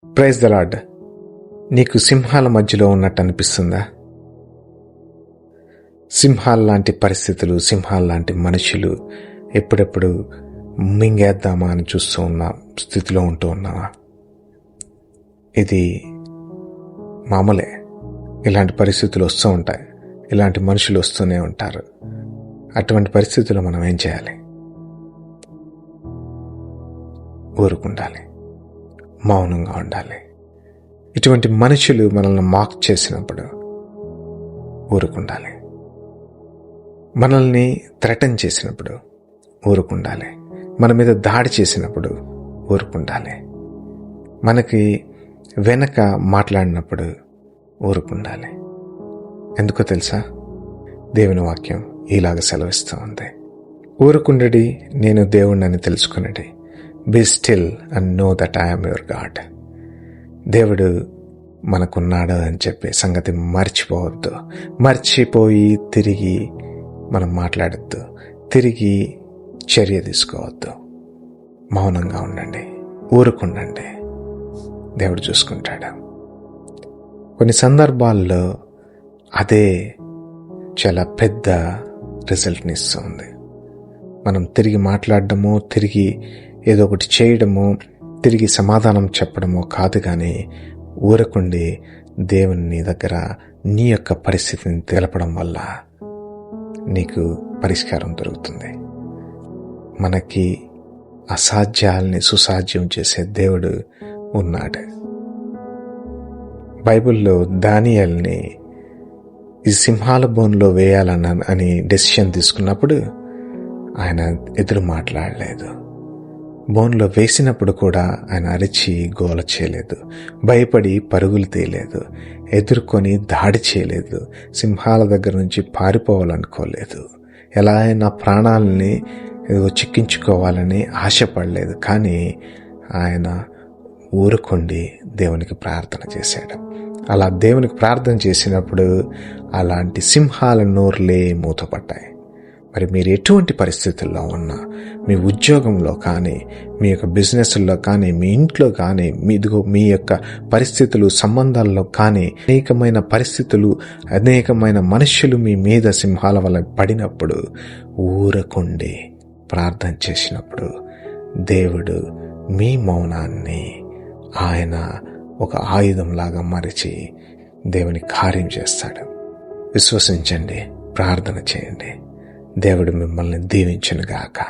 Praise the lord. నీకు సింహాల మధ్యలో ఉన్నట్టు అనిపిస్తుందా? సింహాల లాంటి పరిస్థితులు, సింహాల లాంటి మనుషులు ఎప్పుడెప్పుడు మింగేద్దామా అని చూస్తూ ఉన్న స్థితిలో ఉంటూ ఉన్నావా? ఇది మామూలే. ఇలాంటి పరిస్థితులు వస్తూ ఉంటాయి. ఇలాంటి మనుషులు వస్తూనే ఉంటారు. అటువంటి పరిస్థితుల్లో మనం ఏం చేయాలి? ఊరుకుండాలి, మౌనంగా ఉండాలి. ఇటువంటి మనుషులు మనల్ని మాక్ చేసినప్పుడు ఊరుకుండాలి. మనల్ని థ్రెటన్ చేసినప్పుడు ఊరుకుండాలి. మన మీద దాడి చేసినప్పుడు ఊరుకుండాలి. మనకి వెనక మాట్లాడినప్పుడు ఊరుకుండాలి. ఎందుకో తెలుసా? దేవుని వాక్యం ఇలాగ సెలవిస్తూ ఉంది. ఊరుకుండడి, నేను దేవుణ్ణని తెలుసుకున్నది. Be still and know that I am your God. దేవుడు మనకున్నాడు అని చెప్పే సంగతి మర్చిపోవద్దు. మర్చిపోయి తిరిగి మనం మాట్లాడద్దు, తిరిగి చర్య తీసుకోవద్దు. మౌనంగా ఉండండి, ఊరుకుండండి. దేవుడు చూసుకుంటాడు. కొన్ని సందర్భాల్లో అదే చాలా పెద్ద రిజల్ట్ని ఇస్తుంది. మనం తిరిగి మాట్లాడడము, తిరిగి ఏదో ఒకటి చేయడము, తిరిగి సమాధానం చెప్పడమో కాదు, కానీ ఊరకుండి దేవుని దగ్గర నీ యొక్క పరిస్థితిని తెలపడం వల్ల నీకు పరిష్కారం దొరుకుతుంది. మనకి అసాధ్యాల్ని సుసాధ్యం చేసే దేవుడు ఉన్నాడు. బైబిల్లో దానియేలుని ఈ సింహాల బోన్లో వేయాలని డెసిషన్ తీసుకున్నప్పుడు ఆయన ఎదురు మాట్లాడలేదు. బోన్లో వేసినప్పుడు కూడా ఆయన అరిచి గోల చేయలేదు, భయపడి పరుగులు తీయలేదు, ఎదుర్కొని దాడి చేయలేదు, సింహాల దగ్గర నుంచి పారిపోవాలనుకోలేదు, ఎలా అయినా ప్రాణాలని చిక్కించుకోవాలని ఆశపడలేదు. కానీ ఆయన ఊరుకొండి దేవునికి ప్రార్థన చేశాడు. అలా దేవునికి ప్రార్థన చేసినప్పుడు అలాంటి సింహాల నోర్లే మూతపడ్డాయి. మరి మీరు ఎటువంటి పరిస్థితుల్లో ఉన్నా, మీ ఉద్యోగంలో కానీ, మీ యొక్క బిజినెస్లో కానీ, మీ ఇంట్లో కానీ, మీ యొక్క పరిస్థితులు, సంబంధాల్లో కానీ అనేకమైన పరిస్థితులు, అనేకమైన మనుష్యులు మీ మీద సింహాల వల్ల పడినప్పుడు ఊరకుండి ప్రార్థన చేసినప్పుడు దేవుడు మీ మౌనాన్ని ఆయన ఒక ఆయుధంలాగా మరిచి దేవుని కార్యం చేస్తాడు. విశ్వసించండి, ప్రార్థన చేయండి. దేవుడు మిమ్మల్ని దీవించునుగాక.